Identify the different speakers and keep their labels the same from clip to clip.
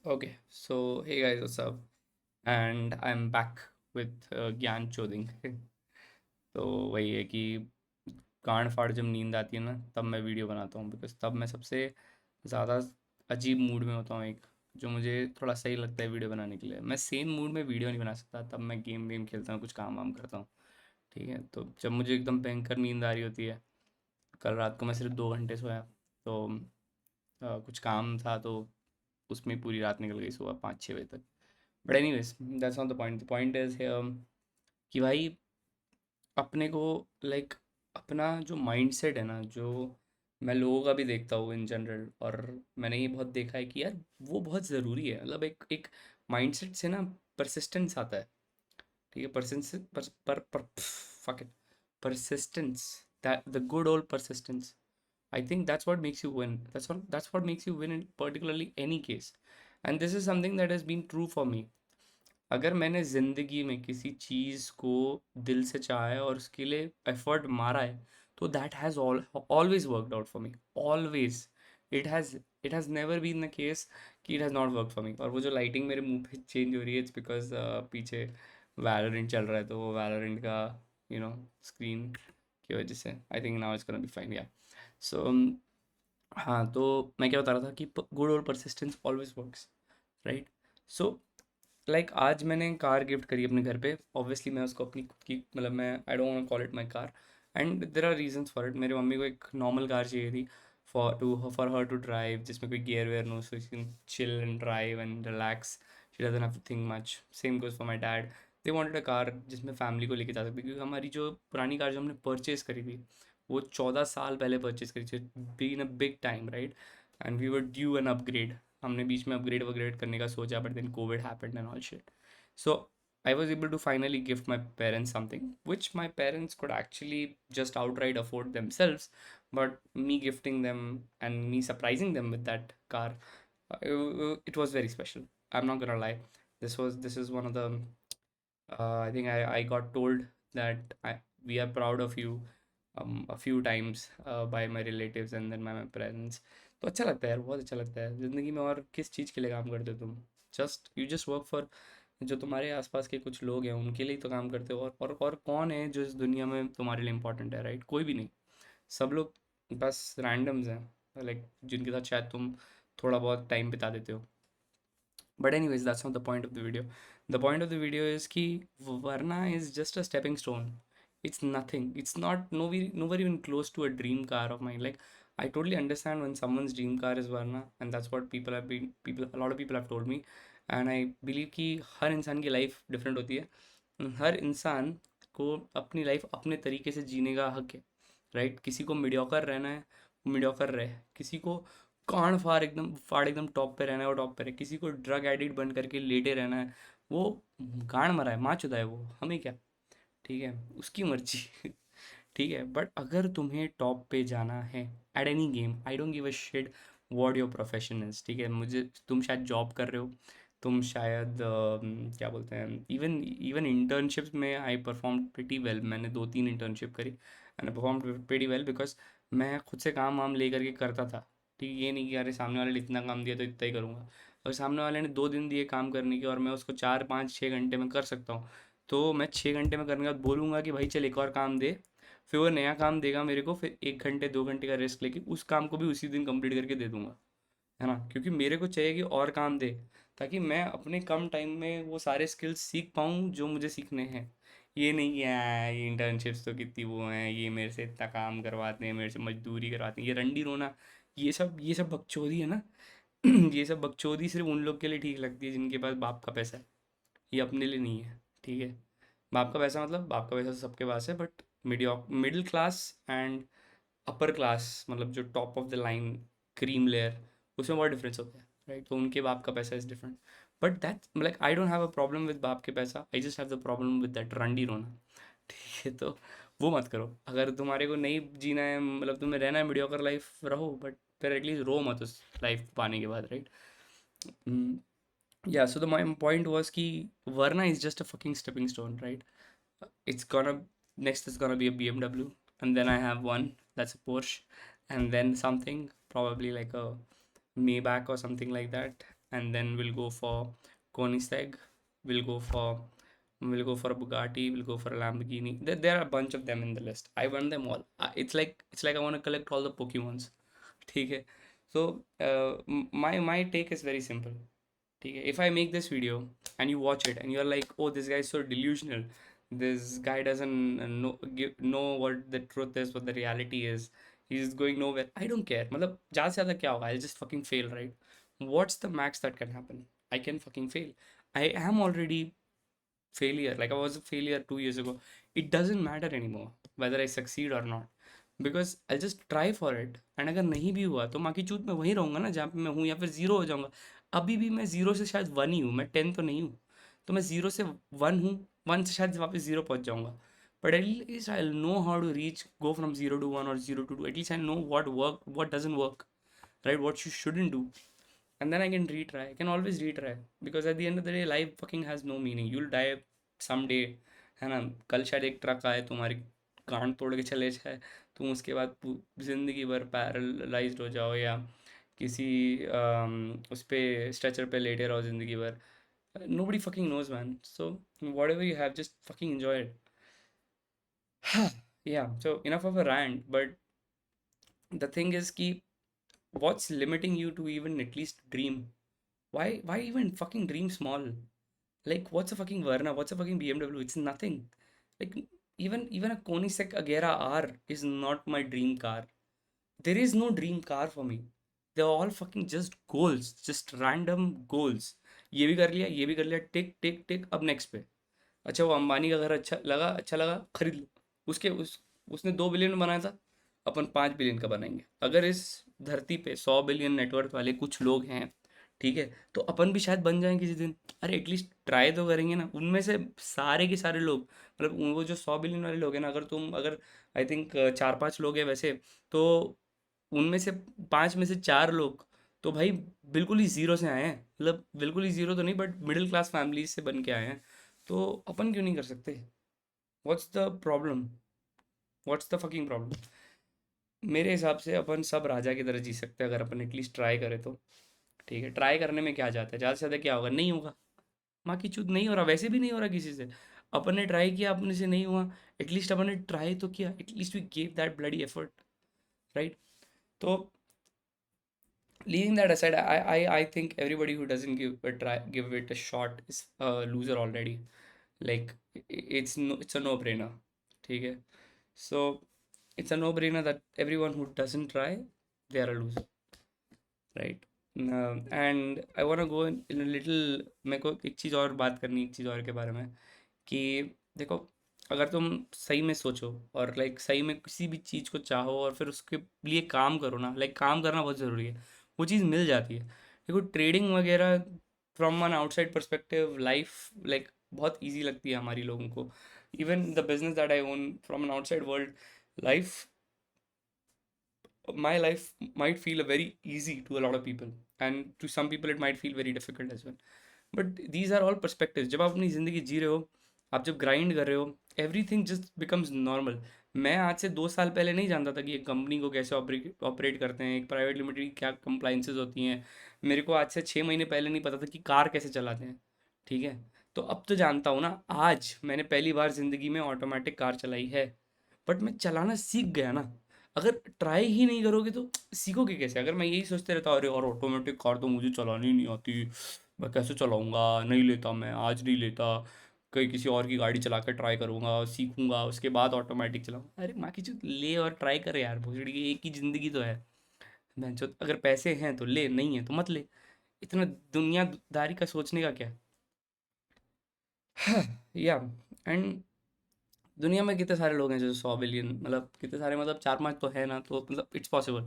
Speaker 1: Okay, so hey guys, what's up? And I'm back with ज्ञान चोदिंग तो वही है कि गांड फाड़ जब नींद आती है ना तब मैं वीडियो बनाता हूँ बिकॉज तब मैं सबसे ज़्यादा अजीब मूड में होता हूँ एक जो मुझे थोड़ा सही लगता है वीडियो बनाने के लिए। मैं सेम मूड में वीडियो नहीं बना सकता, तब मैं गेम वेम खेलता हूँ, कुछ काम वाम करता हूँ। ठीक है, तो जब मुझे एकदम भयंकर नींद आ रही होती है, कल रात को मैं सिर्फ 2 घंटे सोया, तो कुछ काम था तो उसमें पूरी रात निकल गई, सुबह 5-6 बजे तक। But anyways, that's not the point. The point is कि भाई अपने को लाइक अपना जो माइंडसेट है ना, जो मैं लोगों का भी देखता हूँ इन जनरल, और मैंने ये बहुत देखा है कि यार वो बहुत ज़रूरी है। मतलब एक एक माइंडसेट से ना परसिस्टेंस आता है। ठीक है, परसिस्टेंस पर fuck it, persistence, that the good old persistence. I think that's what makes you win. That's what makes you win in particularly any case. And this is something that has been true for me. अगर मैंने ज़िंदगी में किसी चीज़ को दिल से चाहा है और उसके लिए एफर्ट मारा है, तो that has always worked out for me. Always. It has never been the case कि it has not work for me. और वो जो लाइटिंग मेरे मुंह पे चेंज हो रही है, इट्स बिकॉज पीछे वैलोरेंट चल रहा है, तो वो वैलोरेंट का स्क्रीन की वजह से। I think now it's gonna be fine, या। सो हाँ, तो मैं क्या बता रहा था कि गुड और persistence always works, right. So like आज मैंने कार गिफ्ट करी अपने घर पे। ऑब्वियसली मैं उसको अपनी खुद की, मतलब मैं I don't want to call it my car, and there are reasons for it. मेरी मम्मी को एक नॉर्मल कार चाहिए थी फॉर हर टू ड्राइव, जिसमें कोई gear were no, so she can chill and drive and relax, she doesn't have to think much. Same goes for my dad. They wanted a car जिसमें family को लेके जा सकते, क्योंकि हमारी जो पुरानी कार जो हमने परचेज करी थी, वो 14 साल पहले परचेज करी थी, been a big time, right. And we were due an upgrade. हमने बीच में अपग्रेड वग्रेड करने का सोचा, but then covid happened and all shit. So I was able to finally gift my parents something which my parents could actually just outright afford themselves, but me gifting them and me surprising them with that car, it was very special. I'm not gonna lie. This is one of the I think I got told that we are proud of you a few times by my relatives and then by my parents. तो अच्छा लगता है यार, बहुत अच्छा लगता है ज़िंदगी में। और किस चीज़ के लिए काम करते हो तुम? जस्ट वर्क फॉर जो तुम्हारे आसपास के कुछ लोग हैं, उनके लिए ही तो काम करते हो। और कौन है जो इस दुनिया में तुम्हारे लिए इम्पोर्टेंट है, राइट? कोई भी नहीं। सब लोग बस रैंडम्स हैं, लाइक जिनके साथ शायद तुम थोड़ा बहुत टाइम बिता देते हो। But anyways, that's not the point of the video. The point of the video is कि Varna is just a stepping stone. It's nothing. It's not nowhere even close to a dream car of mine. Like, I totally understand when someone's dream car is Varna, and that's what people a lot of people have told me. And I believe कि हर इंसान की life different होती है। हर इंसान को अपनी life अपने तरीके से जीने का हक है, राइट। किसी को मीडियोकर रहना है, वो मीडियोकर रहे। किसी को कांड फाड़ एकदम टॉप पे रहना है, वो टॉप पे रहे। किसी को ड्रग एडिक्ट बन करके लेटे रहना है, वो गांड मरा है, माँ चुदा है, वो हमें क्या। ठीक है, उसकी मर्जी। ठीक है, बट अगर तुम्हें टॉप पे जाना है at any game, I don't give a shit what your profession is. ठीक है, मुझे तुम शायद जॉब कर रहे हो, तुम शायद क्या बोलते हैं, इवन इवन इंटर्नशिप्स में आई परफॉर्म प्रिटी वेल। मैंने 2-3 इंटर्नशिप करी and perform pretty well, because मैं खुद से काम वाम ले करके करता था। ठीक है, ये नहीं कि अरे सामने वाले ने इतना काम दिया तो इतना ही करूँगा। अगर सामने वाले ने 2 दिन दिए काम करने के और मैं उसको 4-5-6 घंटे में कर सकता हूँ, तो मैं 6 घंटे में करने के बाद बोलूँगा कि भाई चल एक और काम दे। फिर वो नया काम देगा मेरे को, फिर 1 घंटे 2 घंटे का रेस्ट लेके उस काम को भी उसी दिन कंप्लीट करके दे दूंगा, है ना। क्योंकि मेरे को चाहिए कि और काम दे, ताकि मैं अपने कम टाइम में वो सारे स्किल्स सीख पाऊँ जो मुझे सीखने हैं। ये नहीं कि ये इंटर्नशिप्स तो कितनी वो हैं, ये मेरे से इतना काम करवाते हैं, मेरे से मजदूरी करवाते हैं, ये रंडी रोना, ये सब बकचोदी है ना। ये सब बकचोदी सिर्फ उन लोग के लिए ठीक लगती है जिनके पास बाप का पैसा है। ये अपने लिए नहीं है, ठीक है। बाप का पैसा मतलब बाप का पैसा तो सबके पास है, but middle class and upper class, मतलब जो top of the line cream layer, उसमें बहुत डिफरेंस होता है, राइट। तो उनके बाप का पैसा is different. But that like I don't have a problem with बाप के पैसा, I just have the problem with that रंडी रोना। ठीक है, तो वो मत करो। अगर तुम्हारे को नहीं जीना है, मतलब तुम्हें रहना है मीडियोकर लाइफ, रहो, बट फिर एटलीस्ट रो मत उस लाइफ पाने के बाद, right. Yeah, so the my point was कि Varna is just a fucking stepping stone, right? It's gonna Next is gonna be a BMW, and then I have one that's a Porsche, and then something probably like a Maybach or something like that, and then we'll go for Koenigsegg, we'll go for Bugatti, we'll go for Lamborghini. There are a bunch of them in the list. I want them all. It's like I want to collect all the Pokemons. ठीक है. So my take is very simple. ठीक है. If I make this video and you watch it and you're like, oh, this guy is so delusional, this guy doesn't know what the truth is, what the reality is, he's going nowhere. I don't care. मतलब ज़्यादा से ज़्यादा क्या होगा? I'll just fucking fail, right? What's the max that can happen? I can fucking fail. I am already failure. Like I was a failure 2 years ago. It doesn't matter anymore whether I succeed or not, because I'll just try for it. And अगर नहीं भी हुआ तो माँ की चूत मैं वहीं रहूँगा ना जहाँ पे मैं हूँ, या फिर ज़ीरो हो जाऊँगा. अभी भी मैं ज़ीरो से शायद वन ही हूँ, मैं 10 तो नहीं हूँ. तो मैं ज़ीरो से वन हूँ, वन से शायद वापस ज़ीरो पहुँच जाऊँगा. But at least I know how to reach, go from zero to one और zero to two. At least I know what work, what doesn't work, right? What you shouldn't do. And then I can retry. I can always retry, because at the end of the day life fucking has no meaning. You'll die someday, है ना. कल शायद एक truck आए तुम्हारी गांड तोड़ के चले जाए, तुम उसके बाद ज़िंदगी भर पैरालाइज्ड हो जाओ, या किसी उस पे स्ट्रेचर पे लेटे रहो ज़िंदगी भर. Nobody fucking knows, man. So whatever you have, just fucking enjoy it. Yeah, so enough of a rant, but the thing is ki, what's limiting you to even at least dream? Why even fucking dream small? Like, what's a fucking Verna? What's a fucking BMW? It's nothing. Like, even a Koenigsegg Agera R is not my dream car. There is no dream car for me. They're all fucking just goals, just random goals. ये भी कर लिया, ये भी कर लिया, टिक टिक टिक, अब next पे. अच्छा, वो अंबानी का घर अच्छा लगा खरीद लो. उसने 2 बिलियन बनाया था, अपन 5 बिलियन का बनाएंगे. अगर इस धरती पे 100 बिलियन नेटवर्थ वाले कुछ लोग हैं, ठीक है, तो अपन भी शायद बन जाएं किसी दिन. अरे एटलीस्ट ट्राई तो करेंगे ना. उनमें से सारे के सारे लोग, मतलब वो जो 100 बिलियन वाले लोग हैं ना, अगर आई थिंक 4-5 लोग हैं वैसे, तो उनमें से 5 में से 4 लोग तो भाई बिल्कुल ही ज़ीरो से आए हैं. मतलब बिल्कुल ही ज़ीरो तो नहीं, बट मिडिल क्लास फैमिली से बन के आए हैं. तो अपन क्यों नहीं कर सकते? What's the problem? What's the fucking problem? मेरे हिसाब से अपन सब राजा की तरह जी सकते हैं अगर अपन एटलीस्ट ट्राई करें तो. ठीक है, ट्राई करने में क्या जाता है? ज़्यादा से ज़्यादा क्या होगा? नहीं होगा. माँ की चूत नहीं हो रहा, वैसे भी नहीं हो रहा किसी से. अपन ने ट्राई किया, अपने से नहीं हुआ, एटलीस्ट अपन ने ट्राई तो किया. At least we gave that bloody effort, right? तो leaving that aside, I think everybody who doesn't give it a shot is a loser already. Like, it's a no brainer. ठीक है. So it's a no brainer that everyone who doesn't try, they are a loser, right? And I want to go in a little, मेरे को एक चीज़ और बात करनी, एक चीज़ और के बारे में, कि देखो, अगर तुम सही में सोचो और लाइक सही में किसी भी चीज़ को चाहो और फिर उसके लिए काम करो ना, लाइक काम करना बहुत ज़रूरी है, वो चीज़ मिल जाती है. देखो, ट्रेडिंग वगैरह from an outside perspective, life like बहुत इजी लगती है हमारी लोगों को. Even the business that I own from an outside world, life my life might feel very easy to a lot of people, and to some people it might feel very difficult as well. But these are all perspectives. जब आप अपनी ज़िंदगी जी रहे हो, आप जब grind कर रहे हो, एवरीथिंग जस्ट बिकम्स नॉर्मल. मैं आज से 2 साल पहले नहीं जानता था कि एक कंपनी को कैसे ऑपरेट करते हैं, एक प्राइवेट लिमिटेड की क्या कंप्लाइंसेस होती हैं. मेरे को आज से 6 महीने पहले नहीं पता था कि कार कैसे चलाते हैं. ठीक है, तो अब तो जानता हूँ ना. आज मैंने पहली बार ज़िंदगी में ऑटोमेटिक कार चलाई है, बट मैं चलाना सीख गया ना. अगर ट्राई ही नहीं करोगे तो सीखोगे कैसे? अगर मैं यही सोचते रहता, अरे और ऑटोमेटिक कार तो मुझे चलानी नहीं आती, मैं कैसे चलाऊंगा, नहीं लेता, मैं आज नहीं लेता, कहीं किसी और की गाड़ी चला कर ट्राई करूंगा, सीखूंगा, उसके बाद ऑटोमेटिक चलाऊंगा. अरे माँ की चीज, ले और ट्राई कर यार. भोसड़ी की एक ही ज़िंदगी तो है. मैं जो, अगर पैसे हैं तो ले, नहीं है तो मत ले. इतना दुनियादारी का सोचने का क्या? या एंड दुनिया में कितने सारे लोग हैं जो 100 बिलियन, मतलब कितने सारे, मतलब 4-5 तो है ना, तो मतलब इट्स पॉसिबल.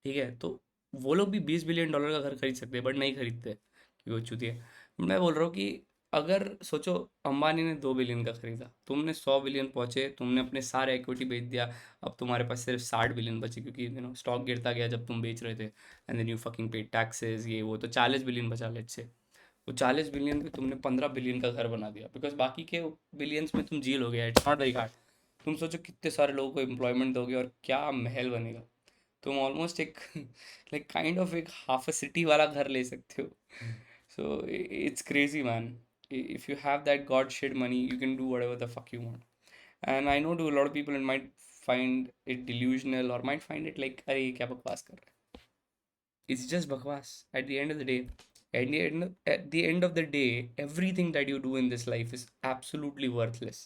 Speaker 1: ठीक है, तो वो लोग भी $20 बिलियन का घर खरीद सकते हैं, बट नहीं खरीदते क्योंकि वो चूतिए. मैं बोल रहा हूँ कि अगर सोचो, अंबानी ने 2 बिलियन का खरीदा, तुमने 100 बिलियन पहुंचे, तुमने अपने सारे इक्विटी बेच दिया, अब तुम्हारे पास सिर्फ 60 बिलियन बचे, क्योंकि स्टॉक गिरता गया जब तुम बेच रहे थे, एंड देन यू फकिंग पे टैक्सेस, ये वो, तो 40 बिलियन बचा लेट से. वो 40 बिलियन पे तुमने 15 बिलियन का घर बना दिया, बिकॉज बाकी के बिलियंस में तुम जी लोगे. It's not very hard. तुम सोचो कितने सारे लोगों को एम्प्लॉयमेंट दोगे और क्या महल बनेगा. तुम ऑलमोस्ट एक लाइक काइंड ऑफ एक हाफ अ सिटी वाला घर ले सकते हो. So it's crazy man. If you have that god shit money, you can do whatever the fuck you want. And I know to a lot of people it might find it delusional or might find it like अरे ये क्या बकवास कर रहा है. It's just bakwas at the end of the day. At the end of the day, everything that you do in this life is absolutely worthless.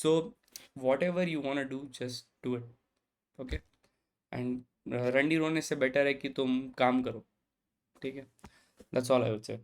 Speaker 1: So whatever you want to do, just do it. Okay. And रंडी रोने से better है कि तुम काम करो. ठीक है. That's all I would say.